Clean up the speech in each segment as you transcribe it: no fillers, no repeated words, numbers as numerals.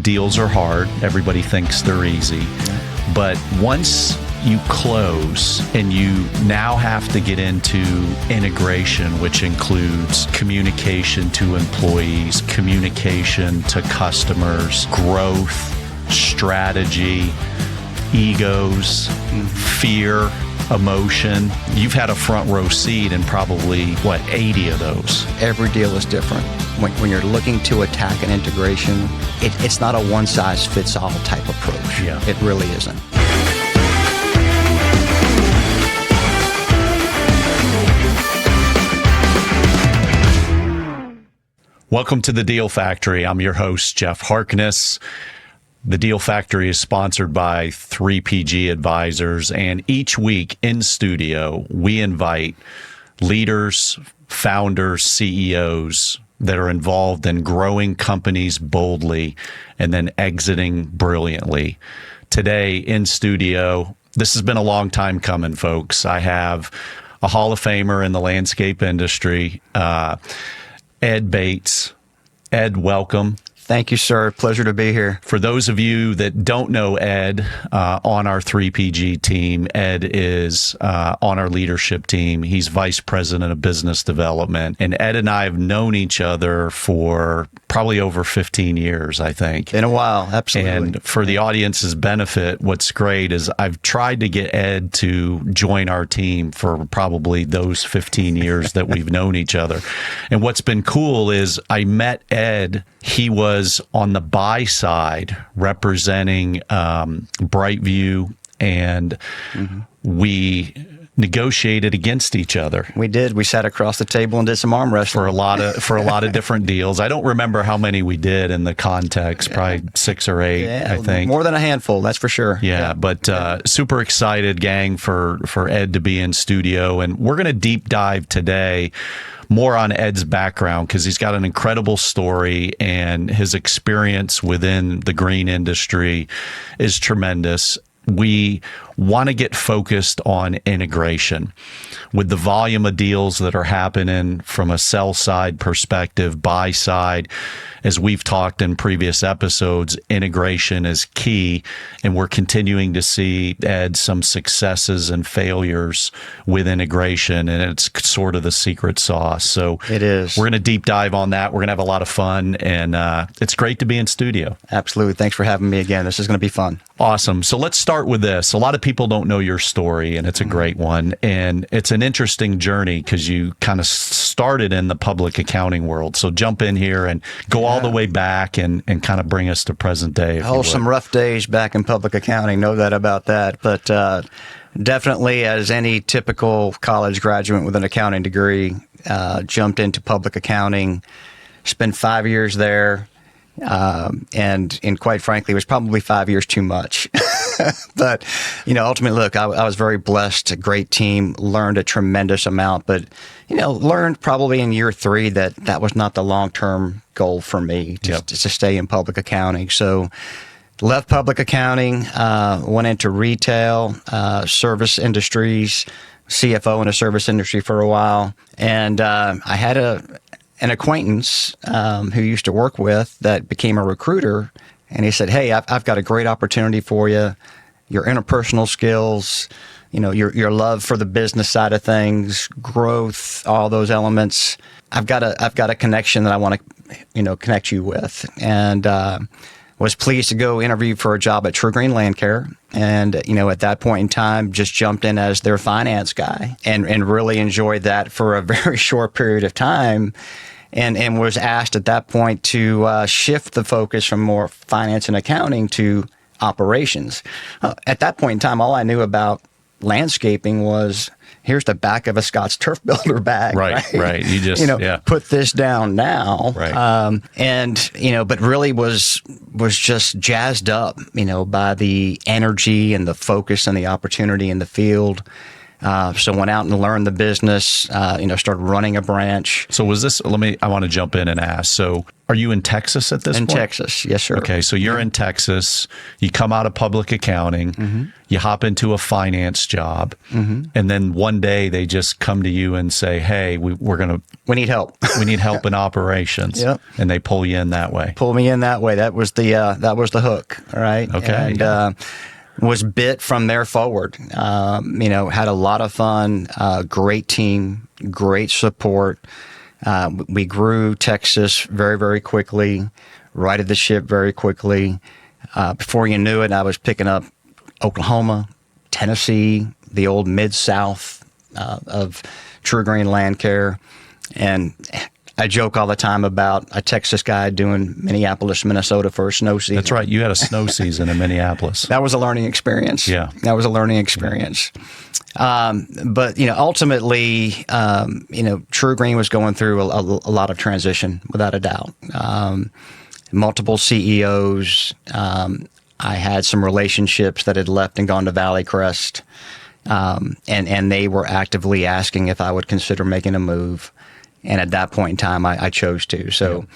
deals are hard. Everybody thinks they're easy. But once you close and you now have to get into integration, which includes communication to employees, communication to customers, growth, strategy, egos, fear, emotion. You've had a front row seat in probably, 80 of those. Every deal is different. When you're looking to attack an integration, it's not a one-size-fits-all type approach. Yeah. It really isn't. Welcome to the Deal Factory. I'm your host, Jeff Harkness. The Deal Factory is sponsored by 3PG Advisors, and each week in studio, we invite leaders, founders, CEOs that are involved in growing companies boldly and then exiting brilliantly. Today in studio, this has been a long time coming, folks. I have a Hall of Famer in the landscape industry, Ed Bates. Ed, welcome. Thank you, sir. Pleasure to be here. For those of you that don't know Ed, on our 3PG team, Ed is on our leadership team. He's Vice President of Business Development. And Ed and I have known each other for probably over 15 years, I think. Been a while, absolutely. And for the audience's benefit, what's great is I've tried to get Ed to join our team for probably those 15 years that we've known each other. And what's been cool is I met Ed. He was on the buy side representing Brightview, and we negotiated against each other. We did. We sat across the table and did some arm wrestling for a lot of different deals. I don't remember how many we did in the context, probably 6 or 8, I think. More than a handful, that's for sure. Yeah, but super excited, gang, for Ed to be in studio. And we're going to deep dive today more on Ed's background because he's got an incredible story and his experience within the green industry is tremendous. We want to get focused on integration. With the volume of deals that are happening from a sell side perspective, buy side, as we've talked in previous episodes, integration is key, and we're continuing to see, Ed, some successes and failures with integration, and it's sort of the secret sauce. So it is. We're going to deep dive on that. We're going to have a lot of fun, and it's great to be in studio. Absolutely. Thanks for having me again. This is going to be fun. Awesome. So let's start with this. A lot of people don't know your story, and it's a great one. And it's an interesting journey because you kind of started in the public accounting world. So jump in here and go all the way back and kind of bring us to present day. Some rough days back in public accounting, no doubt about that. But definitely, as any typical college graduate with an accounting degree, jumped into public accounting, spent 5 years there. And quite frankly, it was probably 5 years too much. But, ultimately, look, I was very blessed, a great team, learned a tremendous amount, but, learned probably in year 3 that was not the long-term goal for me to stay in public accounting. So left public accounting, went into retail, service industries, CFO in a service industry for a while. And I had an acquaintance who used to work with that became a recruiter, and he said, "Hey, I've got a great opportunity for you. Your interpersonal skills, your love for the business side of things, growth, all those elements. I've got a connection that I want to, connect you with." And was pleased to go interview for a job at True Green Land Care. And, at that point in time, just jumped in as their finance guy and really enjoyed that for a very short period of time. And was asked at that point to shift the focus from more finance and accounting to operations. At that point in time, all I knew about landscaping was, here's the back of a Scott's Turf Builder bag. Right. You just, put this down now. Right. But really was just jazzed up, by the energy and the focus and the opportunity in the field. So went out and learned the business, started running a branch. So was this, I want to jump in and ask. So are you in Texas at this point? In Texas, yes, sir. Okay, so you're in Texas, you come out of public accounting, you hop into a finance job, and then one day they just come to you and say, hey, we need help. We need help in operations. Yep. And they pull you in that way. Pull me in that way. That was the hook, all right? Okay. And was bit from there forward. Had a lot of fun, great team, great support. We grew Texas very, very quickly, righted the ship very quickly. Before you knew it, I was picking up Oklahoma, Tennessee, the old Mid-South of True Green Land Care. And I joke all the time about a Texas guy doing Minneapolis, Minnesota for a snow season. That's right. You had a snow season in Minneapolis. That was a learning experience. Yeah. That was a learning experience. But ultimately, True Green was going through a lot of transition, without a doubt. Multiple CEOs. I had some relationships that had left and gone to ValleyCrest, and they were actively asking if I would consider making a move. And at that point in time, I chose to. So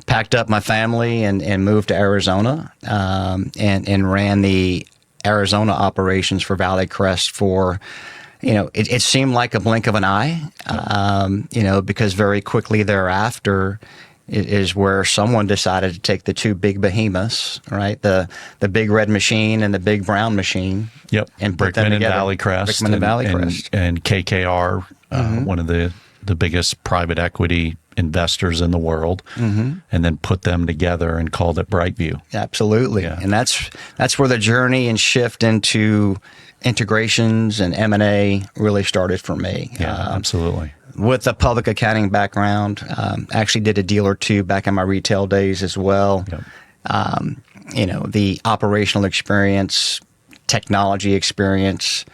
packed up my family and moved to Arizona, and ran the Arizona operations for ValleyCrest for, it seemed like a blink of an eye, because very quickly thereafter is where someone decided to take the two big behemoths, right? The big red machine and the big brown machine. Yep. And put them Brickman and together. ValleyCrest. Brickman and ValleyCrest. And KKR, one of the biggest private equity investors in the world, and then put them together and called it Brightview. Absolutely. Yeah. And that's where the journey and shift into integrations and M&A really started for me. Yeah, absolutely. With a public accounting background, actually did a deal or two back in my retail days as well. Yep. The operational experience, technology experience,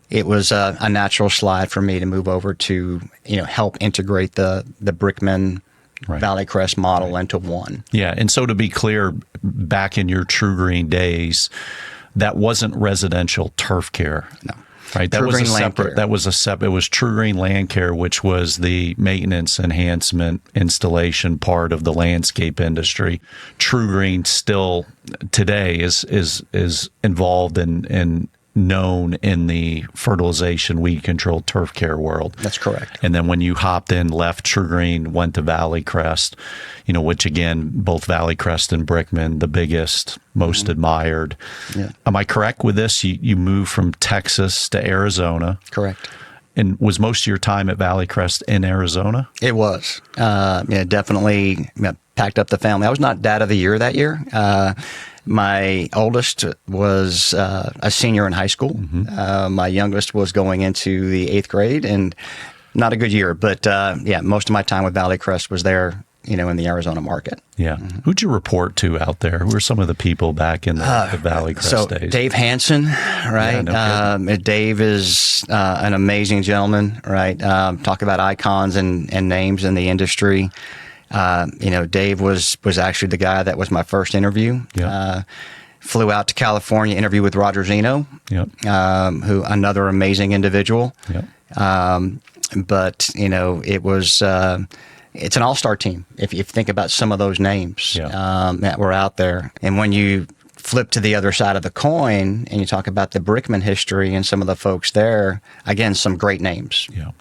it was a natural slide for me to move over to, help integrate the Brickman ValleyCrest model into one. Yeah. And so to be clear, back in your True Green days, that wasn't residential turf care. No. Right. That True was Green a Land separate. Care. That was a separate. It was True Green Land Care, which was the maintenance, enhancement, installation part of the landscape industry. True Green still today is involved in known in the fertilization, weed control, turf care world. That's correct. And then when you hopped in, left True Green, went to ValleyCrest, which again, both ValleyCrest and Brickman, the biggest, most admired. Yeah. Am I correct with this? You moved from Texas to Arizona. Correct. And was most of your time at ValleyCrest in Arizona? It was. Definitely packed up the family. I was not Dad of the Year that year. My oldest was a senior in high school. My youngest was going into the 8th grade, and not a good year. But most of my time with ValleyCrest was there, in the Arizona market. Yeah. Who'd you report to out there? Who were some of the people back in the ValleyCrest days? Dave Hansen, right? Yeah, no Dave is an amazing gentleman, right? Talk about icons and names in the industry. Dave was actually the guy that was my first interview. Yeah. Flew out to California, interviewed with Roger Zeno, Yep. who another amazing individual. Yep. But it was it's an all-star team if you think about some of those names that were out there. And when you flip to the other side of the coin and you talk about the Brickman history and some of the folks there, again, some great names. Yeah.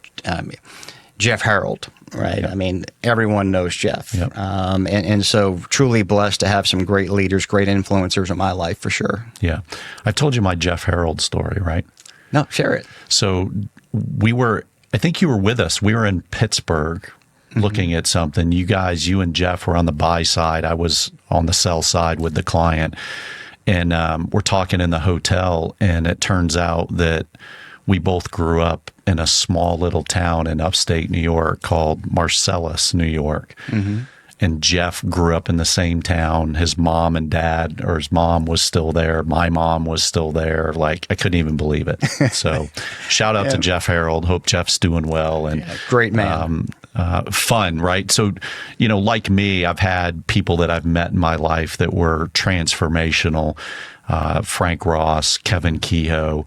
Jeff Harold, right? Yeah. I mean, everyone knows Jeff. Yep. And so truly blessed to have some great leaders, great influencers in my life for sure. Yeah. I've told you my Jeff Harold story, right? No, share it. So I think you were with us. We were in Pittsburgh looking at something. You and Jeff were on the buy side. I was on the sell side with the client. And we're talking in the hotel, and it turns out that we both grew up in a small little town in upstate New York called Marcellus, New York. And Jeff grew up in the same town. His mom and dad, or his mom was still there. My mom was still there. Like, I couldn't even believe it. So shout out to Jeff Harold. Hope Jeff's doing well. And great man. fun, right? So, like me, I've had people that I've met in my life that were transformational. Frank Ross, Kevin Kehoe,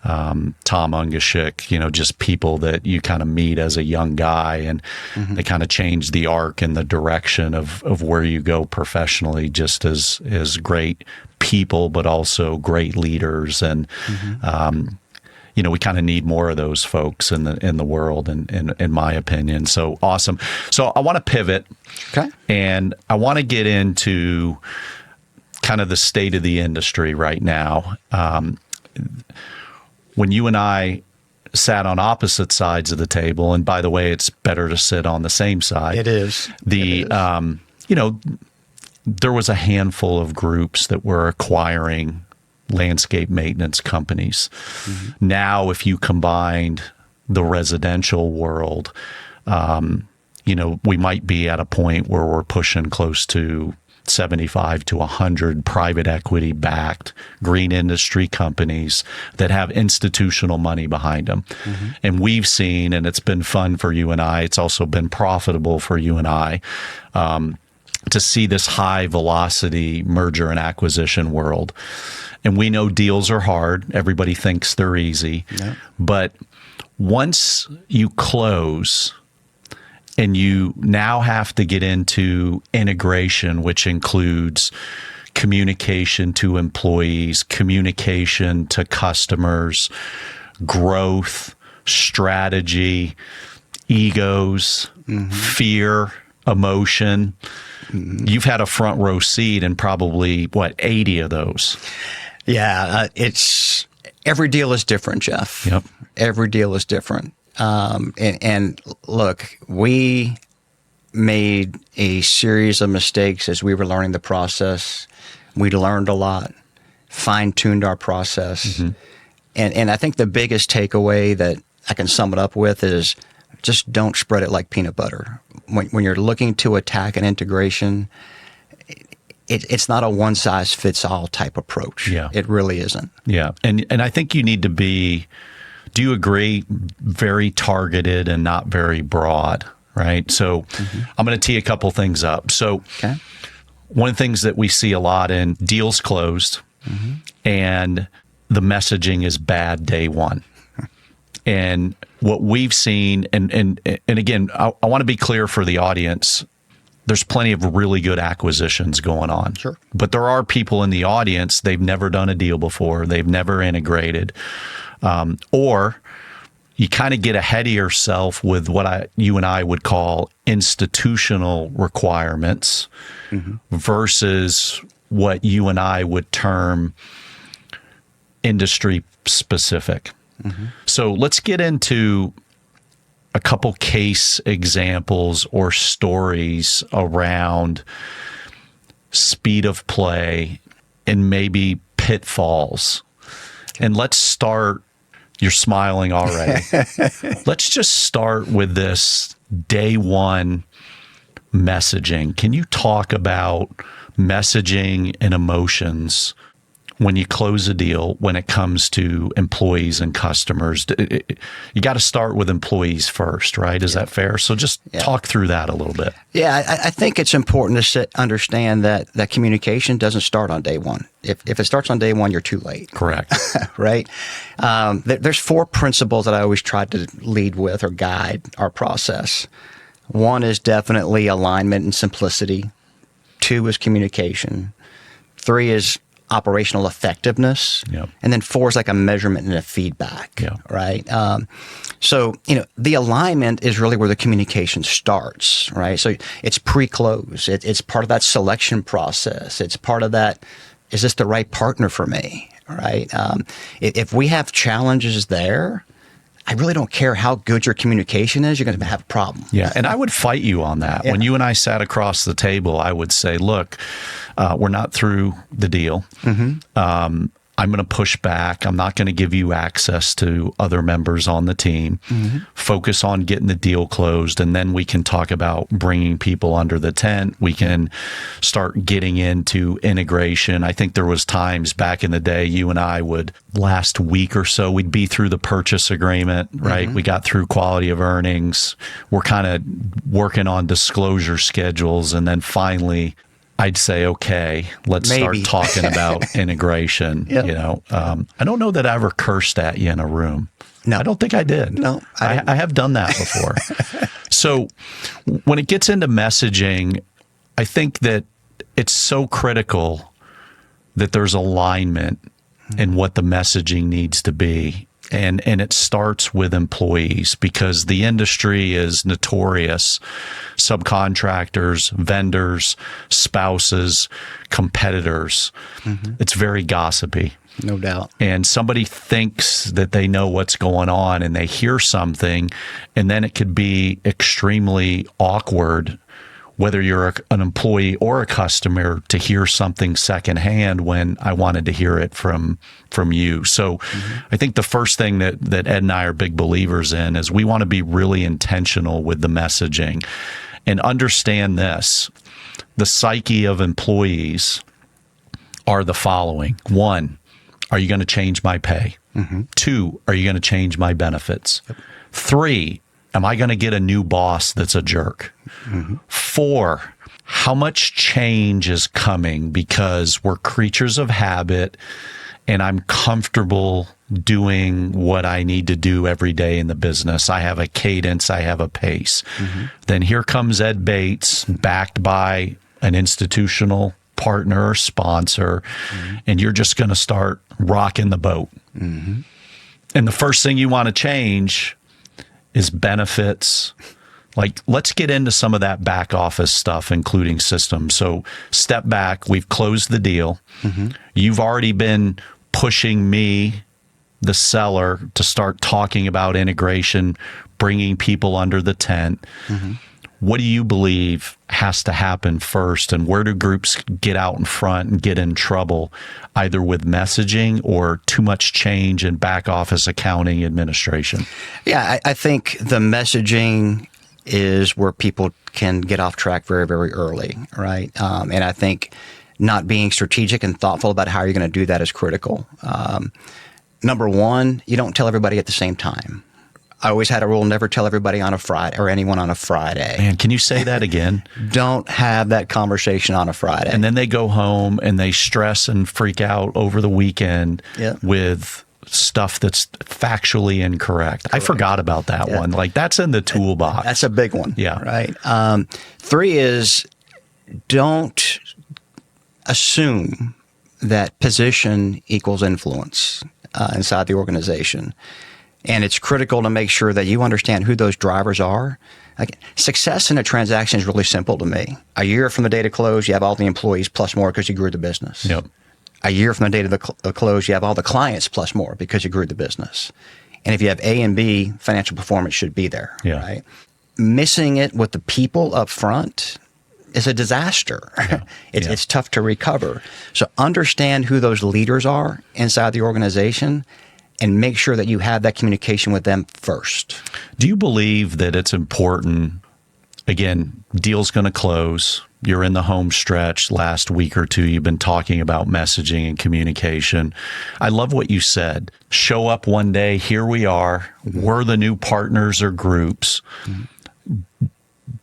Tom Ungashik, just people that you kind of meet as a young guy, and they kind of change the arc and the direction of where you go professionally, just as great people, but also great leaders. And, we kind of need more of those folks in the world, in my opinion. So awesome. So I want to pivot. Okay. And I want to get into kind of the state of the industry right now. When you and I sat on opposite sides of the table, and by the way, it's better to sit on the same side. It is. There was a handful of groups that were acquiring landscape maintenance companies. Now, if you combined the residential world, we might be at a point where we're pushing close to 75 to 100 private equity backed green industry companies that have institutional money behind them. And we've seen, and it's been fun for you and I, it's also been profitable for you and I, to see this high velocity merger and acquisition world. And we know deals are hard. Everybody thinks they're easy. Yeah. But once you close, and you now have to get into integration, which includes communication to employees, communication to customers, growth, strategy, egos, fear, emotion. You've had a front row seat in probably, 80 of those? Yeah, every deal is different, Jeff. Yep. Every deal is different. And look, we made a series of mistakes as we were learning the process. We learned a lot, fine-tuned our process. And I think the biggest takeaway that I can sum it up with is just don't spread it like peanut butter. When you're looking to attack an integration, it's not a one-size-fits-all type approach. Yeah. It really isn't. Yeah. And I think you need to be, do you agree, very targeted and not very broad, right? So I'm going to tee a couple things up. So one of the things that we see a lot in deals closed, and the messaging is bad day one. And what we've seen, and again, I want to be clear for the audience, there's plenty of really good acquisitions going on. Sure. But there are people in the audience, they've never done a deal before, they've never integrated. Or you kind of get ahead of yourself with what you and I would call institutional requirements versus what you and I would term industry specific. So let's get into a couple case examples or stories around speed of play and maybe pitfalls. And let's start, you're smiling already. Let's just start with this day one messaging. Can you talk about messaging and emotions when you close a deal when it comes to employees and customers? You got to start with employees first, right? Is that fair? So just talk through that a little bit. Yeah, I think it's important to understand that communication doesn't start on day one. If it starts on day one, you're too late. Correct. Right? There's 4 principles that I always try to lead with or guide our process. 1 is definitely alignment and simplicity. 2 is communication. 3 is operational effectiveness. Yep. And then 4 is like a measurement and a feedback, right? So, the alignment is really where the communication starts, right? So it's pre-close. It's part of that selection process. It's part of that, is this the right partner for me, right? If we have challenges there, I really don't care how good your communication is, you're going to have a problem. Yeah, and I would fight you on that. Yeah. When you and I sat across the table, I would say, look, we're not through the deal. I'm going to push back. I'm not going to give you access to other members on the team. Focus on getting the deal closed, and then we can talk about bringing people under the tent. We can start getting into integration. I think there was times back in the day, you and I would, last week or so, we'd be through the purchase agreement, right? We got through quality of earnings. We're kind of working on disclosure schedules, and then finally I'd say, okay, let's start talking about integration. Yep. You know, I don't know that I ever cursed at you in a room. No. I don't think I did. No, I have done that before. So when it gets into messaging, I think that it's so critical that there's alignment in what the messaging needs to be. And it starts with employees, because the industry is notorious. Subcontractors, vendors, spouses, competitors. It's very gossipy. No doubt. And somebody thinks that they know what's going on, and they hear something, and then it could be extremely awkward, whether you're an employee or a customer, to hear something secondhand when I wanted to hear it from you. So I think the first thing that Ed and I are big believers in is we want to be really intentional with the messaging and understand this. The psyche of employees are the following. 1, are you going to change my pay? 2, are you going to change my benefits? 3, am I going to get a new boss that's a jerk? 4, how much change is coming because we're creatures of habit and I'm comfortable doing what I need to do every day in the business. I have a cadence, I have a pace. Then here comes Ed Bates, backed by an institutional partner or sponsor, and you're just going to start rocking the boat. And the first thing you want to change is benefits. Like, let's get into some of that back office stuff, including systems. So step back. We've closed the deal. You've already been pushing me, the seller, to start talking about integration, bringing people under the tent. What do you believe has to happen first, and where do groups get out in front and get in trouble, either with messaging or too much change in back office accounting administration? Yeah, I think the messaging is where people can get off track very, very early, right? And I think not being strategic and thoughtful about how you're going to do that is critical. Number 1, you don't tell everybody at the same time. I always had a rule, never tell everybody on a Friday or anyone on a Friday. Man, can you say that again? Don't have that conversation on a Friday. And then they go home and they stress and freak out over the weekend with stuff that's factually incorrect. Correct. I forgot about that one. Like, that's in the toolbox. That's a big one. Yeah. Right. 3 is, don't assume that position equals influence inside the organization. And it's critical to make sure that you understand who those drivers are. Like, success in a transaction is really simple to me. A year from the date of close, you have all the employees plus more because you grew the business. Yep. A year from the date of the close, you have all the clients plus more because you grew the business. And if you have A and B, financial performance should be there. Yeah. Right? Missing it with the people up front is a disaster. Yeah. It's tough to recover. So understand who those leaders are inside the organization, and make sure that you have that communication with them first. Do you believe that it's important, again, deal's going to close, you're in the home stretch, last week or 2, you've been talking about messaging and communication. I love what you said. Show up one day, here we are, we're the new partners or groups.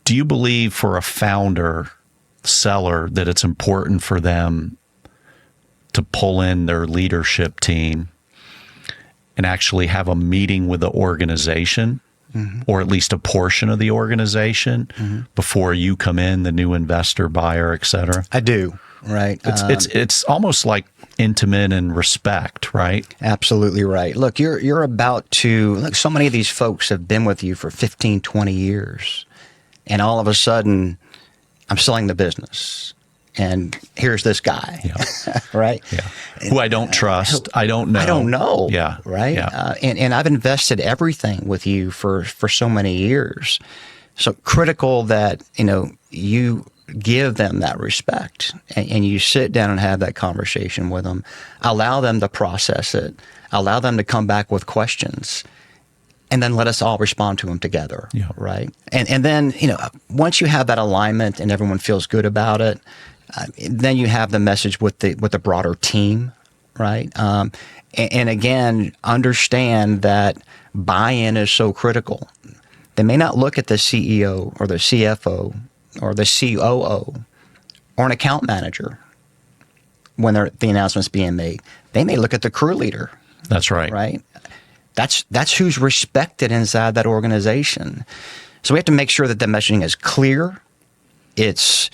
Do you believe for a founder, seller, that it's important for them to pull in their leadership team and actually have a meeting with the organization, or at least a portion of the organization, before you come in, the new investor, buyer, et cetera? I do, right? It's almost like intimate and respect, right? Absolutely right. Look, you're about to, look, so many of these folks have been with you for 15, 20 years, and all of a sudden, I'm selling the business. And here's this guy, right? Yeah. Who I don't trust. I don't know. I don't know. Yeah. Right. Yeah. And I've invested everything with you for so many years. So critical that, you give them that respect and you sit down and have that conversation with them, allow them to process it, allow them to come back with questions, and then let us all respond to them together. Yeah. Right. And then, once you have that alignment and everyone feels good about it, then you have the message with the broader team. Right. And again, understand that buy-in is so critical. They may not look at the CEO or the CFO or the COO or an account manager when the announcement's being made. They may look at the crew leader. That's right. Right? That's who's respected inside that organization. So we have to make sure that the messaging is clear. It's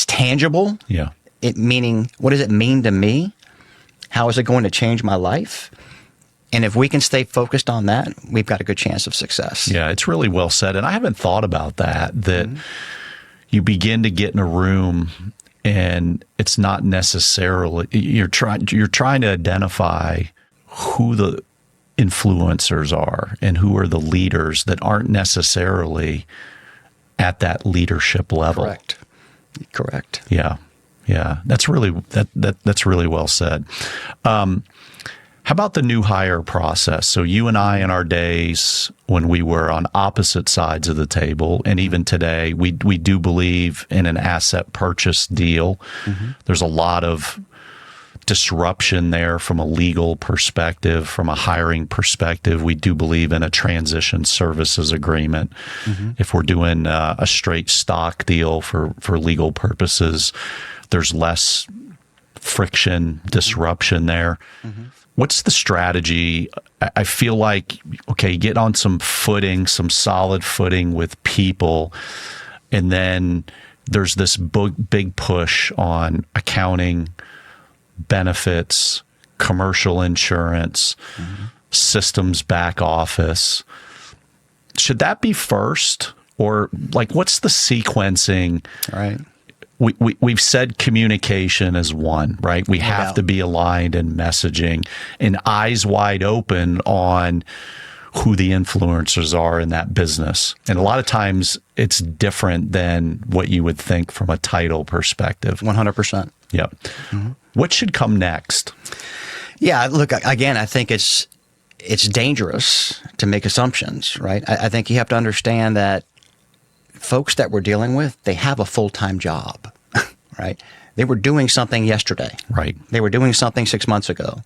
tangible. Yeah. Meaning, what does it mean to me? How is it going to change my life? And if we can stay focused on that, we've got a good chance of success. Yeah, it's really well said. And I haven't thought about that you begin to get in a room and it's not necessarily, you're trying to identify who the influencers are and who are the leaders that aren't necessarily at that leadership level. Correct. Yeah. Yeah. That's really well said. How about the new hire process? So you and I in our days when we were on opposite sides of the table, and even today, we do believe in an asset purchase deal. Mm-hmm. There's a lot of disruption there from a legal perspective, from a hiring perspective. We do believe in a transition services agreement. Mm-hmm. If we're doing a straight stock deal for legal purposes, there's less friction, disruption there. Mm-hmm. What's the strategy? I feel like, okay, get on some solid footing with people, and then there's this big push on accounting, benefits, commercial insurance, systems back office. Should that be first? Or what's the sequencing? Right. We've said communication is one, right? We have to be aligned in messaging and eyes wide open on who the influencers are in that business. And a lot of times it's different than what you would think from a title perspective. 100%. Yep. Mm-hmm. What should come next? Yeah, look, again, I think it's dangerous to make assumptions, right? I think you have to understand that folks that we're dealing with, they have a full-time job, right? They were doing something yesterday. Right. They were doing something 6 months ago.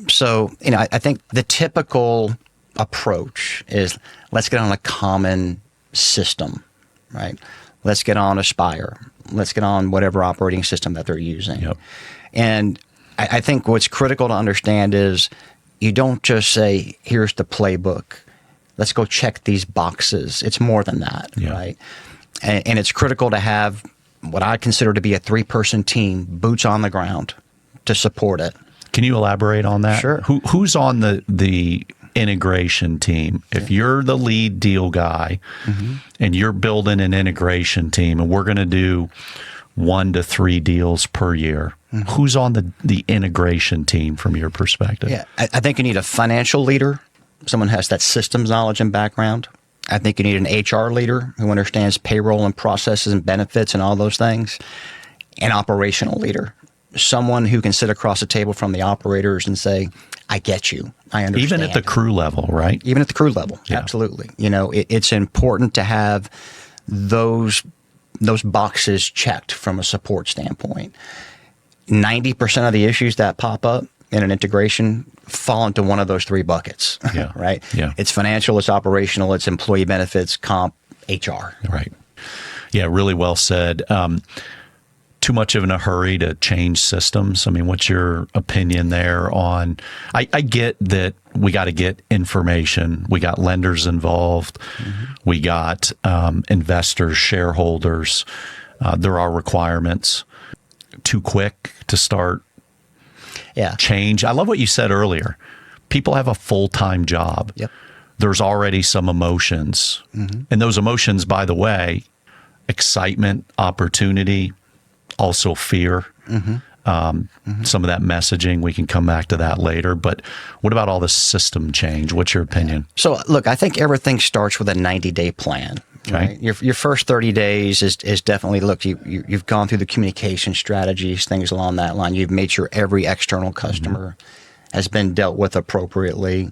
So, I think the typical approach is let's get on a common system, right? Let's get on Aspire. Let's get on whatever operating system that they're using. Yep. And I think what's critical to understand is you don't just say, here's the playbook. Let's go check these boxes. It's more than that, right? And it's critical to have what I consider to be a 3-person team, boots on the ground, to support it. Can you elaborate on that? Sure. Who's on the integration team? If you're the lead deal guy and you're building an integration team and we're going to do 1 to 3 deals per year, who's on the integration team from your perspective? Yeah, I think you need a financial leader. Someone has that systems knowledge and background. I think you need an HR leader who understands payroll and processes and benefits and all those things. An operational leader, someone who can sit across the table from the operators and say, I get you. I understand. Even at the crew level, right? Even at the crew level. Yeah. Absolutely. It's important to have those boxes checked from a support standpoint. 90% of the issues that pop up in an integration fall into one of those 3 buckets, right? Yeah. It's financial, it's operational, it's employee benefits, comp, HR. Right. Yeah, really well said. Too much of in a hurry to change systems. I mean, what's your opinion there on, I get that we got to get information. We got lenders involved. We got investors, shareholders. There are requirements. Too quick to start change. I love what you said earlier. People have a full-time job. Yep. There's already some emotions. And those emotions, by the way, excitement, opportunity, also fear. Some of that messaging, we can come back to that later. But what about all the system change? What's your opinion? So, look, I think everything starts with a 90-day plan, Okay. Right? Your first 30 days is definitely, look, you've gone through the communication strategies, things along that line. You've made sure every external customer has been dealt with appropriately.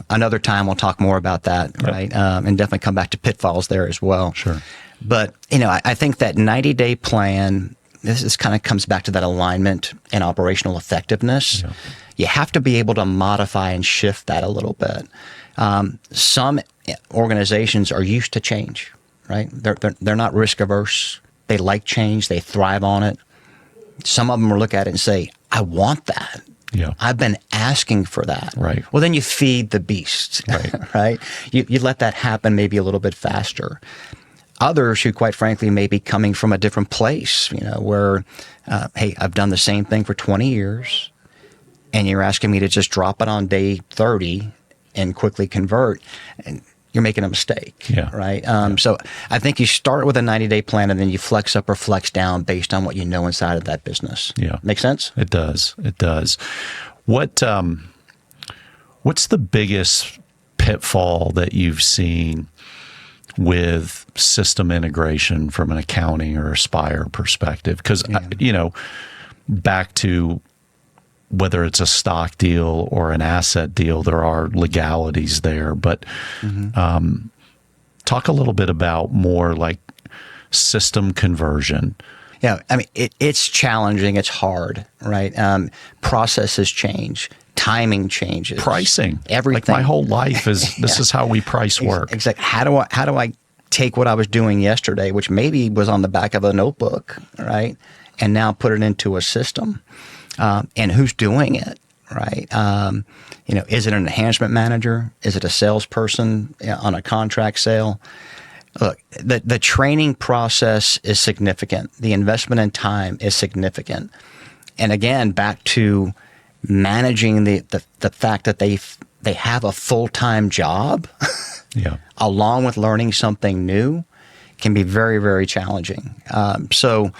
Another time we'll talk more about that, right? And definitely come back to pitfalls there as well. Sure. But, I think that 90-day plan, this kind of comes back to that alignment and operational effectiveness. Yeah. You have to be able to modify and shift that a little bit. Some organizations are used to change, right? They're not risk averse. They like change. They thrive on it. Some of them will look at it and say, I want that. Yeah. I've been asking for that. Right. Well, then you feed the beast, Right. right? You let that happen maybe a little bit faster. Others who, quite frankly, may be coming from a different place, where, hey, I've done the same thing for 20 years, and you're asking me to just drop it on day 30 and quickly convert, and you're making a mistake, right? So I think you start with a 90-day plan, and then you flex up or flex down based on what you know inside of that business. Yeah. Make sense? It does. It does. What's the biggest pitfall that you've seen with system integration from an accounting or Aspire perspective? Because, back to whether it's a stock deal or an asset deal, there are legalities there. But talk a little bit about more like system conversion. Yeah, I mean, it's challenging. It's hard, right? Processes change. Timing changes. Pricing. Everything. Like my whole life is, this is how we price work. Exactly. How do I take what I was doing yesterday, which maybe was on the back of a notebook, right, and now put it into a system? And who's doing it, right? Is it an enhancement manager? Is it a salesperson on a contract sale? Look, the training process is significant. The investment in time is significant. And again, back to managing the fact that they have a full-time job along with learning something new can be very, very challenging. So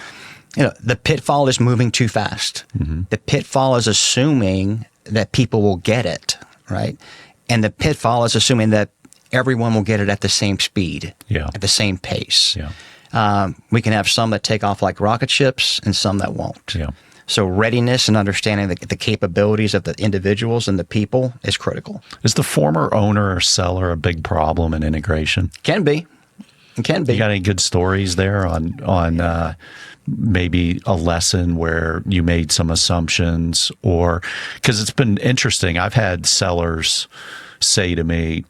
the pitfall is moving too fast. The pitfall is assuming that people will get it, right? And the pitfall is assuming that everyone will get it at the same speed, at the same pace. We can have some that take off like rocket ships and some that won't. So readiness and understanding the capabilities of the individuals and the people is critical. Is the former owner or seller a big problem in integration? Can be. It can be. You got any good stories there on maybe a lesson where you made some assumptions? Or because it's been interesting, I've had sellers say to me,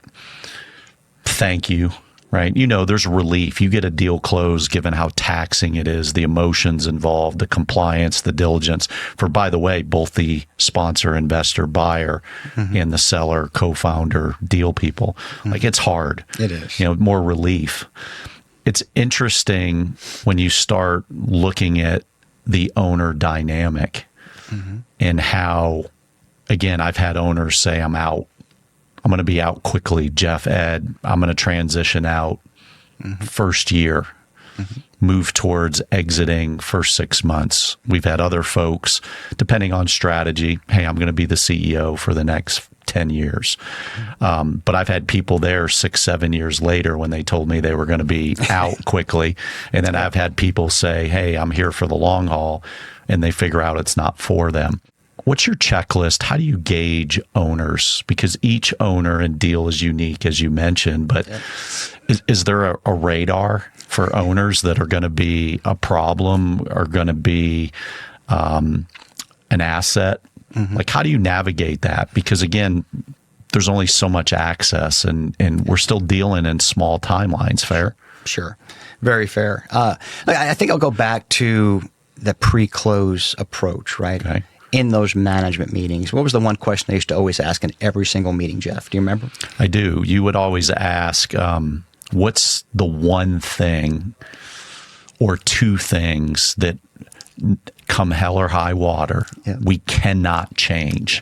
thank you. Right. There's relief. You get a deal closed given how taxing it is, the emotions involved, the compliance, the diligence for, by the way, both the sponsor, investor, buyer, and the seller, co-founder, deal people. Like, it's hard. It is. More relief. It's interesting when you start looking at the owner dynamic and how, again, I've had owners say, I'm out. I'm going to be out quickly, Jeff, Ed. I'm going to transition out first year, move towards exiting first 6 months. We've had other folks, depending on strategy, hey, I'm going to be the CEO for the next 10 years. But I've had people there 6-7 years later when they told me they were going to be out quickly. And then I've had people say, hey, I'm here for the long haul, and they figure out it's not for them. What's your checklist? How do you gauge owners? Because each owner and deal is unique, as you mentioned, but is there a radar for owners that are going to be a problem, are going to be an asset? Like, how do you navigate that? Because again, there's only so much access, and we're still dealing in small timelines. Fair? Sure. Very fair. I think I'll go back to the pre-close approach, right? Okay. In those management meetings, what was the one question I used to always ask in every single meeting, Jeff? Do you remember? I do. You would always ask, what's the one thing or two things that come hell or high water, we cannot change?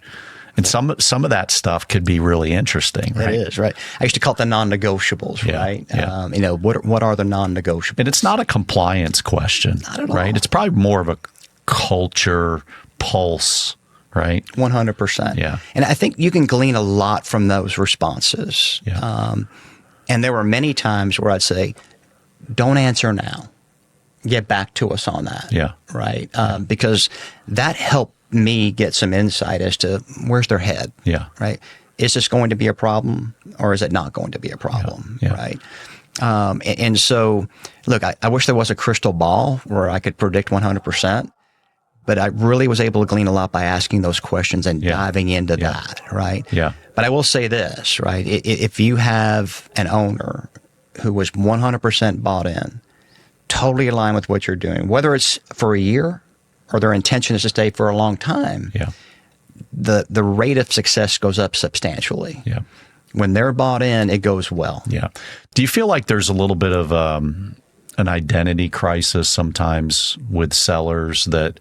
And some of that stuff could be really interesting, right? It is, right? I used to call it the non-negotiables, right? Yeah. What are the non-negotiables? And it's not a compliance question, Not at all. right? It's probably more of a culture pulse, right? 100%. Yeah. And I think you can glean a lot from those responses. Yeah. And there were many times where I'd say, don't answer now. Get back to us on that. Yeah. Right. Because that helped me get some insight as to where's their head. Yeah. Right. Is this going to be a problem or is it not going to be a problem? Yeah. Right. And so, look, I wish there was a crystal ball where I could predict 100%, but I really was able to glean a lot by asking those questions and diving into that. Right. Yeah. But I will say this, right? If you have an owner who was 100% bought in, totally aligned with what you're doing, whether it's for a year or their intention is to stay for a long time, the rate of success goes up substantially. Yeah. When they're bought in, it goes well. Yeah. Do you feel like there's a little bit of an identity crisis sometimes with sellers that,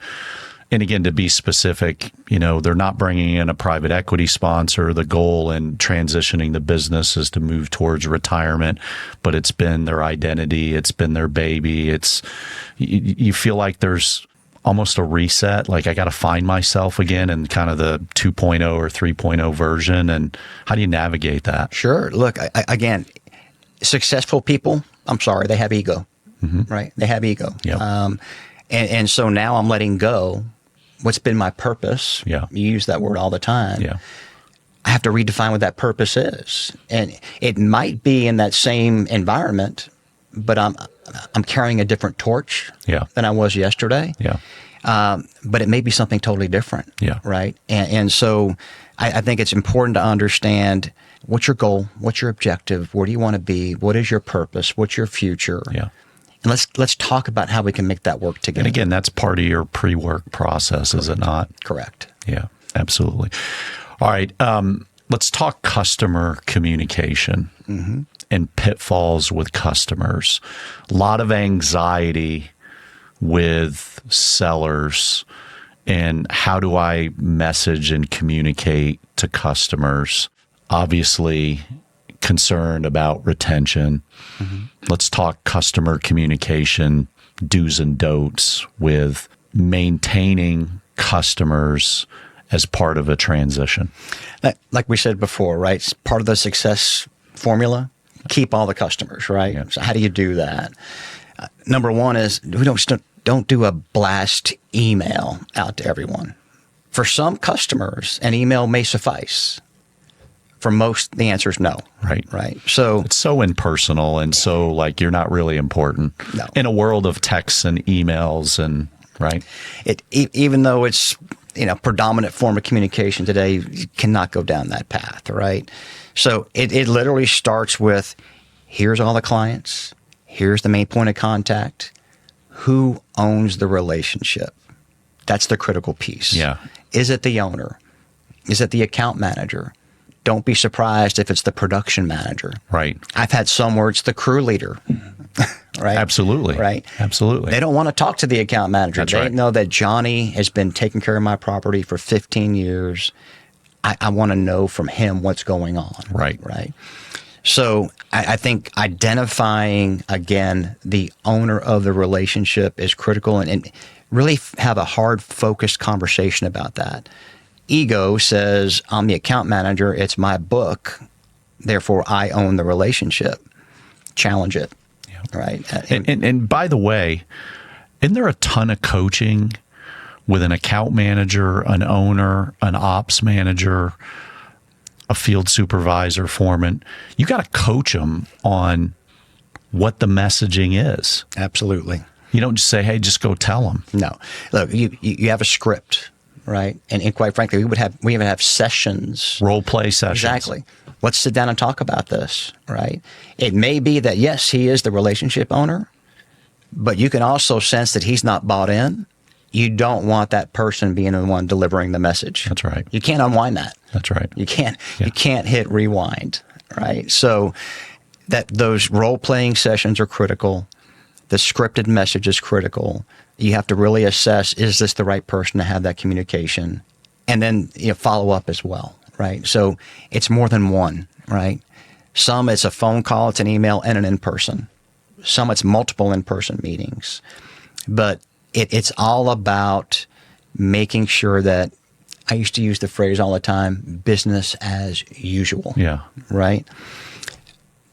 and again, to be specific, they're not bringing in a private equity sponsor. The goal in transitioning the business is to move towards retirement, but it's been their identity. It's been their baby. You feel like there's almost a reset. Like I got to find myself again in kind of the 2.0 or 3.0 version. And how do you navigate that? Sure. Look, again, successful people, I'm sorry, they have ego, right? They have ego. Yeah. And so now I'm letting go what's been my purpose. Yeah. You use that word all the time. Yeah. I have to redefine what that purpose is. And it might be in that same environment, but I'm carrying a different torch than I was yesterday. Yeah. But it may be something totally different. Yeah. Right. And so I think it's important to understand what's your goal, what's your objective, where do you want to be, what is your purpose, what's your future. Yeah. And let's talk about how we can make that work together. And again, that's part of your pre-work process, is it not? Correct. Yeah, absolutely. All right. Let's talk customer communication and pitfalls with customers. A lot of anxiety with sellers and how do I message and communicate to customers? Obviously, concerned about retention. Let's talk customer communication, do's and don'ts with maintaining customers as part of a transition. Like we said before, right? It's part of the success formula. Keep all the customers, right? Yeah. So how do you do that? Number one is we don't do a blast email out to everyone. For some customers, an email may suffice. For most, the answer is no. Right. Right. So it's so impersonal and so like you're not really important in a world of texts and emails and right. Even though it's predominant form of communication today, you cannot go down that path. Right. So it literally starts with here's all the clients, here's the main point of contact, who owns the relationship. That's the critical piece. Yeah. Is it the owner? Is it the account manager? Don't be surprised if it's the production manager. Right. I've had some where it's the crew leader. Right. Absolutely. Right. Absolutely. They don't want to talk to the account manager. That's they right. know that Johnny has been taking care of my property for 15 years. I want to know from him what's going on. Right. Right. So I think identifying, again, the owner of the relationship is critical and really have a hard, focused conversation about that. Ego says, I'm the account manager, it's my book, therefore I own the relationship. Challenge it. Yeah. Right. And by the way, isn't there a ton of coaching with an account manager, an owner, an ops manager, a field supervisor, foreman? You got to coach them on what the messaging is. Absolutely. You don't just say, hey, just go tell them. No. Look, you have a script. Right. And quite frankly, we even have sessions. Role play sessions. Exactly. Let's sit down and talk about this. Right. It may be that, yes, he is the relationship owner, but you can also sense that he's not bought in. You don't want that person being the one delivering the message. That's right. You can't unwind that. That's right. You can't hit rewind. Right. So those role playing sessions are critical. The scripted message is critical. You have to really assess, is this the right person to have that communication? And then follow up as well, right? So it's more than one, right? Some it's a phone call, it's an email, and an in-person. Some it's multiple in-person meetings. But it's all about making sure that, I used to use the phrase all the time, business as usual. Yeah. Right?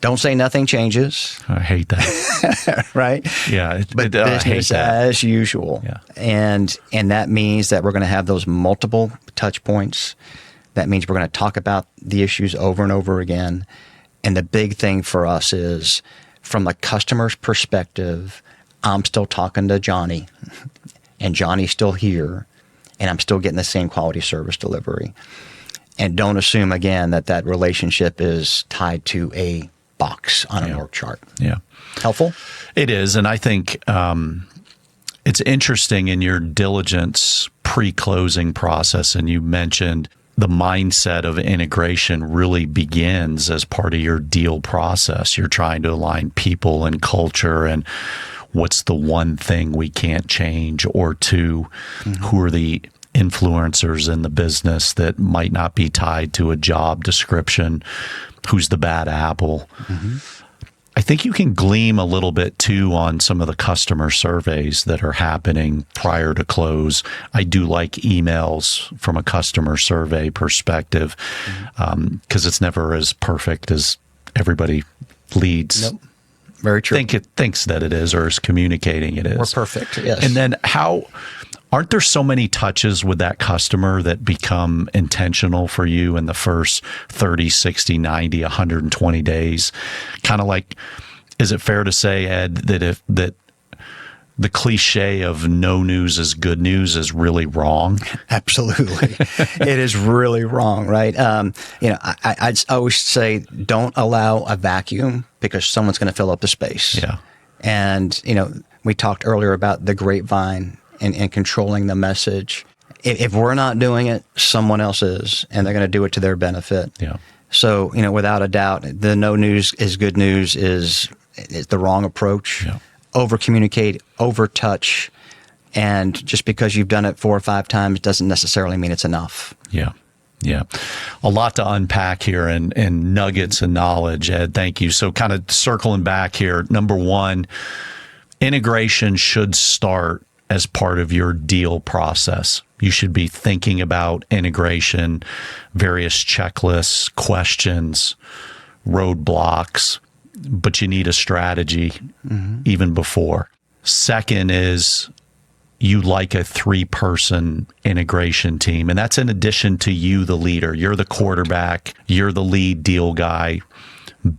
Don't say nothing changes. I hate that. Right? Yeah. But I hate business that. as usual. Yeah. And that means that we're going to have those multiple touch points. That means we're going to talk about the issues over and over again. And the big thing for us is, from the customer's perspective, I'm still talking to Johnny, and Johnny's still here, and I'm still getting the same quality service delivery. And don't assume, again, that relationship is tied to a box on an org chart. Yeah. Helpful? It is. And I think it's interesting in your diligence pre-closing process, and you mentioned the mindset of integration really begins as part of your deal process. You're trying to align people and culture, and what's the one thing we can't change, or two, who are the influencers in the business that might not be tied to a job description, who's the bad apple. I think you can glean a little bit too on some of the customer surveys that are happening prior to close. I do like emails from a customer survey perspective, because it's never as perfect as everybody leads. Nope. Very true. Thinks that it is, or is communicating it is. We're perfect, yes. And then aren't there so many touches with that customer that become intentional for you in the first 30, 60, 90, 120 days? Kind of like, is it fair to say, Ed, that the cliche of no news is good news is really wrong? Absolutely. It is really wrong, right? I'd always say, don't allow a vacuum, because someone's going to fill up the space. Yeah. And, we talked earlier about the grapevine and controlling the message. If we're not doing it, someone else is, and they're going to do it to their benefit. Yeah. So, without a doubt, the no news is good news is the wrong approach. Yeah. Over communicate, over touch, and just because you've done it 4 or 5 times doesn't necessarily mean it's enough. Yeah. Yeah. A lot to unpack here, and nuggets of knowledge, Ed. Thank you. So kind of circling back here, number one, integration should start as part of your deal process. You should be thinking about integration, various checklists, questions, roadblocks, but you need a strategy even before. Second is, you like a 3-person integration team. And that's in addition to you, the leader. You're the quarterback. You're the lead deal guy.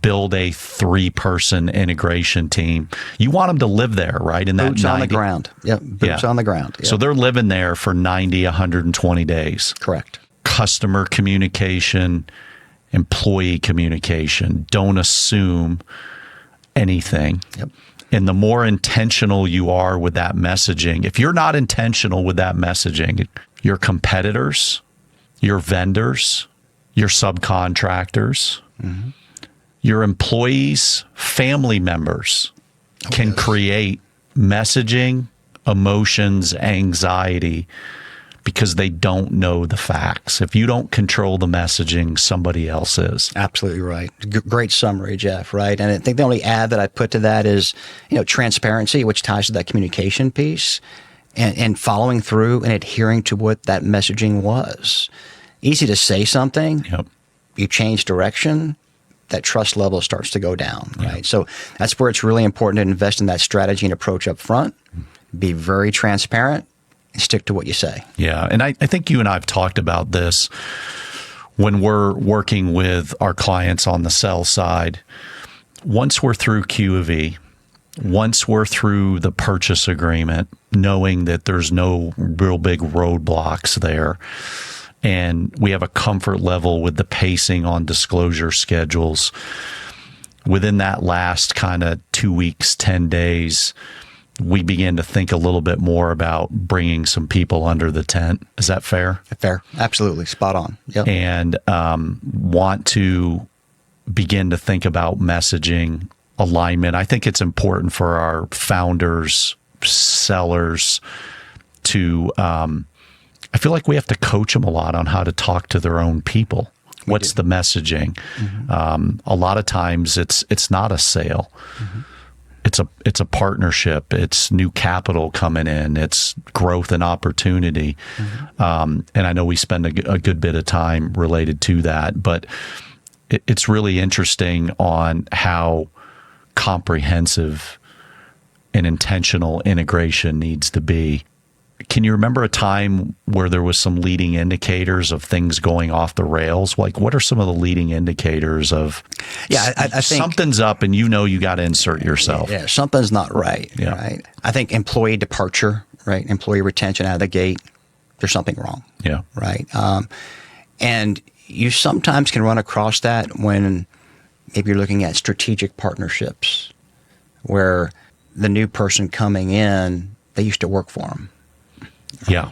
Build a 3-person integration team. You want them to live there, right? In that Boots on the ground. Yep. Boots on the ground. Yep. So they're living there for 90, 120 days. Correct. Customer communication, employee communication. Don't assume anything. Yep. And the more intentional you are with that messaging, if you're not intentional with that messaging, your competitors, your vendors, your subcontractors, your employees, family members can create messaging, emotions, anxiety, because they don't know the facts. If you don't control the messaging, somebody else is. Absolutely right. Great summary, Jeff, right? And I think the only add that I put to that is, transparency, which ties to that communication piece, and following through and adhering to what that messaging was. Easy to say something. Yep. You change direction, that trust level starts to go down, right? So that's where it's really important to invest in that strategy and approach up front. Be very transparent. Stick to what you say. Yeah. And I think you and I have talked about this when we're working with our clients on the sell side. Once we're through Q of E, once we're through the purchase agreement, knowing that there's no real big roadblocks there, and we have a comfort level with the pacing on disclosure schedules, within that last kind of 2 weeks, 10 days, we begin to think a little bit more about bringing some people under the tent. Is that fair? Fair. Absolutely. Spot on. Yep. And want to begin to think about messaging alignment. I think it's important for our founders, sellers to, I feel like we have to coach them a lot on how to talk to their own people. What's the messaging? A lot of times it's not a sale. It's a partnership. It's new capital coming in. It's growth and opportunity. And I know we spend a good bit of time related to that. But it's really interesting on how comprehensive and intentional integration needs to be. Can you remember a time where there was some leading indicators of things going off the rails? Like, what are some of the leading indicators of I think something's up and you got to insert yourself? Yeah, something's not right. Yeah. Right. I think employee departure, right? Employee retention out of the gate, there's something wrong. Yeah. Right. And you sometimes can run across that when maybe you're looking at strategic partnerships where the new person coming in, they used to work for them. Yeah.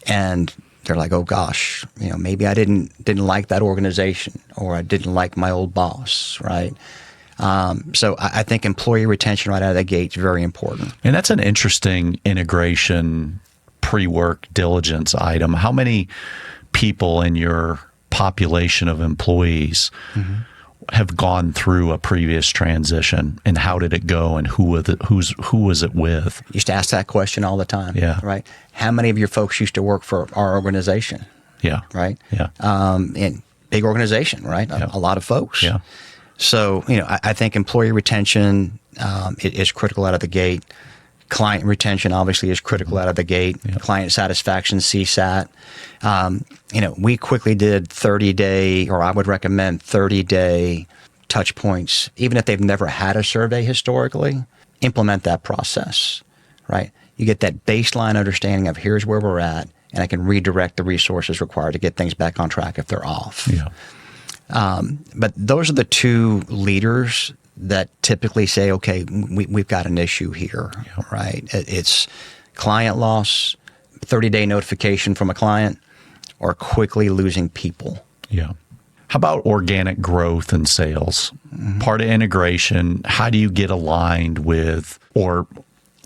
And they're like, oh gosh, maybe I didn't like that organization, or I didn't like my old boss, right? So I think employee retention right out of the gate is very important. And that's an interesting integration pre-work diligence item. How many people in your population of employees have gone through a previous transition, and how did it go, and who was it with? Used to ask that question all the time. Yeah. Right. How many of your folks used to work for our organization? Yeah. Right. Yeah. And big organization, right? Yeah. A lot of folks. Yeah. So, I think employee retention is critical out of the gate. Client retention obviously is critical out of the gate. Yeah. Client satisfaction, CSAT. We quickly did 30-day, or I would recommend 30-day touch points, even if they've never had a survey historically. Implement that process, right? You get that baseline understanding of here's where we're at, and I can redirect the resources required to get things back on track if they're off. Yeah. But those are the two leaders that typically say, okay, we've got an issue here, right? It's client loss, 30-day notification from a client, or quickly losing people. Yeah. How about organic growth and sales? Part of integration, how do you get aligned with, or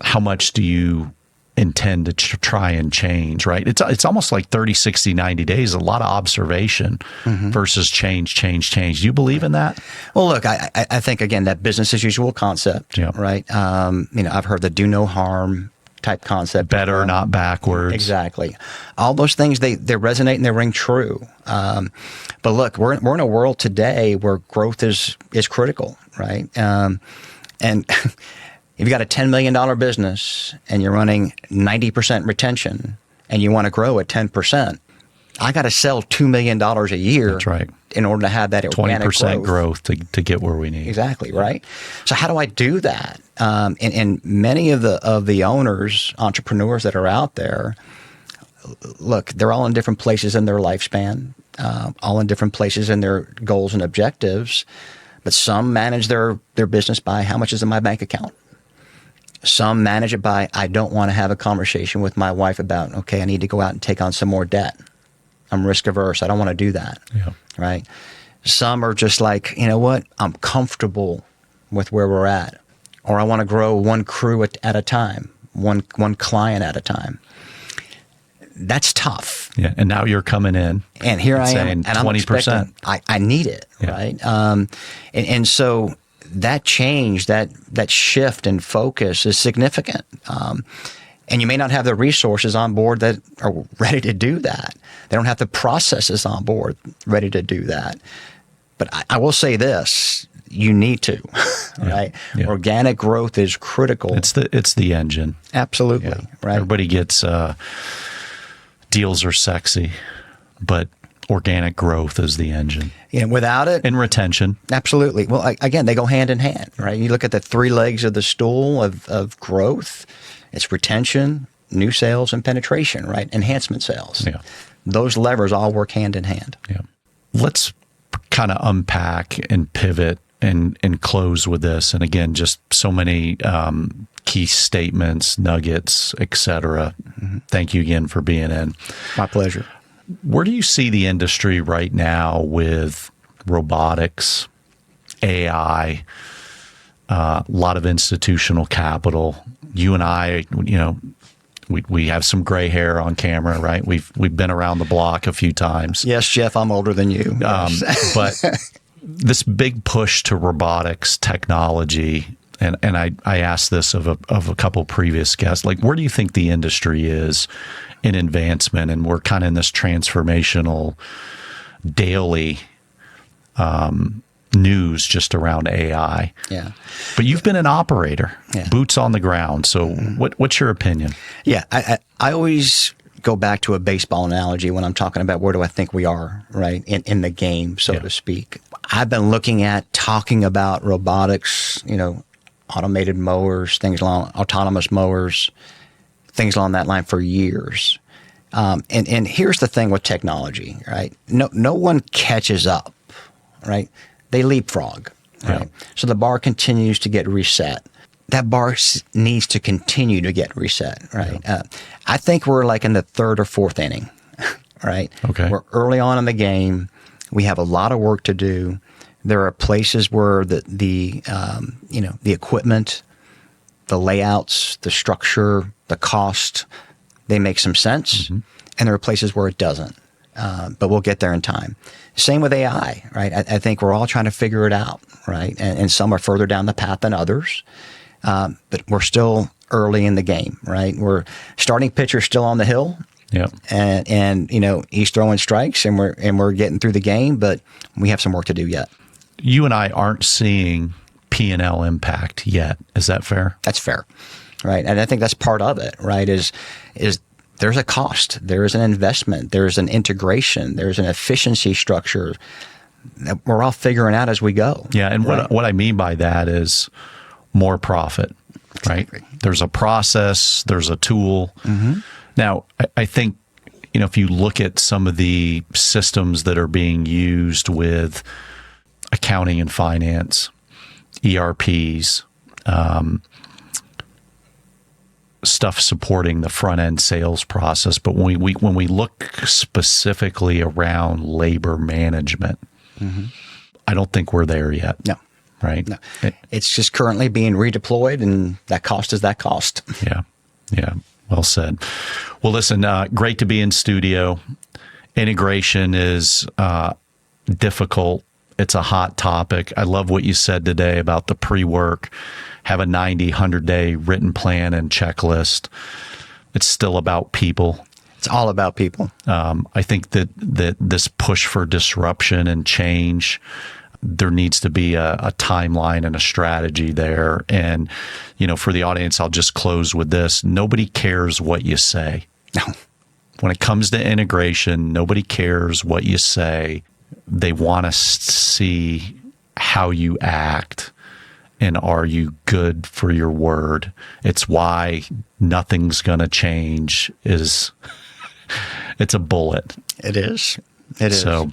how much do you intend to try and change, right? It's almost like 30, 60, 90 days, a lot of observation versus change. Do you believe in that? Well, look, I think, again, that business as usual concept, right? I've heard the do no harm type concept. Better, not backwards. Exactly. All those things, they resonate and they ring true. But look, we're in a world today where growth is critical, right? And if you've got a $10 million business and you're running 90% retention and you want to grow at 10%, I got to sell $2 million a year. That's right. In order to have that organic 20% growth to get where we need. Exactly, right? So how do I do that? And many of the owners, entrepreneurs that are out there, look, they're all in different places in their lifespan, all in different places in their goals and objectives. But some manage their business by how much is in my bank account. Some manage it by, I don't want to have a conversation with my wife about, okay, I need to go out and take on some more debt. I'm risk averse. I don't want to do that. Yeah. Right. Some are just like, you know what? I'm comfortable with where we're at, or I want to grow one crew at a time, one client at a time. That's tough. Yeah. And now you're coming in. And here I am, and 20%. I'm expecting, I need it. Yeah. Right. And so that change, that shift in focus is significant. And you may not have the resources on board that are ready to do that. They don't have the processes on board ready to do that. But I will say this, you need to, right? Yeah. Organic growth is critical. It's the engine. Absolutely, Yeah. right? Everybody gets deals are sexy, but organic growth is the engine. Yeah, without it. And retention. Absolutely. Well, again, they go hand in hand, right? You look at the three legs of the stool of growth. It's retention, new sales, and penetration, right? Enhancement sales. Yeah. Those levers all work hand in hand. Yeah. Let's kind of unpack and pivot and close with this. And again, just so many key statements, nuggets, et cetera. Thank you again for being in. My pleasure. Where do you see the industry right now with robotics, AI, a lot of institutional capital? You and I, we have some gray hair on camera, right? We've been around the block a few times. Yes, Jeff, I'm older than you. But this big push to robotics technology, and I asked this of a couple previous guests, like, where do you think the industry is in advancement? And we're kind of in this transformational daily news just around AI. Yeah. But you've been an operator, boots on the ground. So what's your opinion? Yeah. I always go back to a baseball analogy when I'm talking about where do I think we are, right, in the game, so to speak. I've been looking at talking about robotics, automated mowers, things along autonomous mowers, things along that line for years. And here's the thing with technology, right? No one catches up, right? They leapfrog, right? Yeah. So the bar continues to get reset. That bar needs to continue to get reset, right? Yeah. I think we're like in the third or fourth inning, right? Okay. We're early on in the game. We have a lot of work to do. There are places where the equipment, the layouts, the structure, the cost, they make some sense. Mm-hmm. And there are places where it doesn't. But we'll get there in time. Same with AI, right? I think we're all trying to figure it out, right? And some are further down the path than others. But we're still early in the game, right? We're starting pitcher still on the hill. Yep. And he's throwing strikes and we're getting through the game, but we have some work to do yet. You and I aren't seeing P&L impact yet. Is that fair? That's fair. Right. And I think that's part of it, right? Is there's a cost, there's an investment, there's an integration, there's an efficiency structure that we're all figuring out as we go. Yeah. And right? what I mean by that is more profit, exactly. Right? There's a process, there's a tool. Mm-hmm. Now, I think, if you look at some of the systems that are being used with accounting and finance, ERPs, stuff supporting the front end sales process, but when we look specifically around labor management, mm-hmm. I don't think we're there yet. No. Right? No. It's just currently being redeployed, and that cost is that cost. Yeah. Yeah. Well said. Well, listen, great to be in studio. Integration is difficult. It's a hot topic. I love what you said today about the pre-work, have a 90, 100-day written plan and checklist. It's still about people. It's all about people. I think that this push for disruption and change, there needs to be a timeline and a strategy there. And, for the audience, I'll just close with this. Nobody cares what you say. No. When it comes to integration, nobody cares what you say. They want to see how you act and are you good for your word. It's why nothing's going to change it's a bullet. It is. It is. So,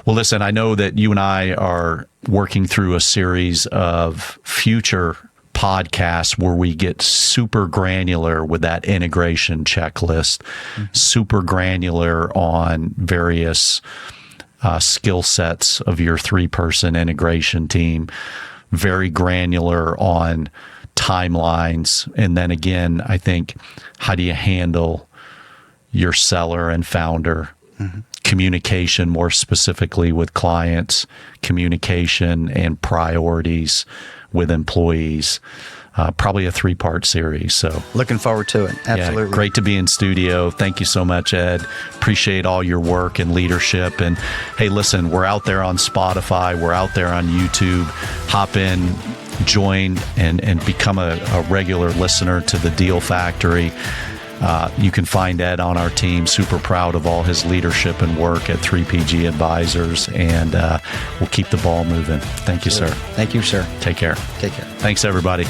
well, listen, I know that you and I are working through a series of future podcasts where we get super granular with that integration checklist, mm-hmm. super granular on various skill sets of your 3-person integration team, very granular on timelines. And then again, I think, how do you handle your seller and founder? Mm-hmm. Communication, more specifically with clients, communication and priorities with employees. Probably a 3-part series. So looking forward to it. Absolutely. Yeah, great to be in studio. Thank you so much, Ed. Appreciate all your work and leadership. And hey, listen, we're out there on Spotify. We're out there on YouTube. Hop in, join, and become a regular listener to the Deal Factory. You can find Ed on our team. Super proud of all his leadership and work at 3PG Advisors, and we'll keep the ball moving. Thank you, sir. Thank you, sir. Take care. Take care. Thanks, everybody.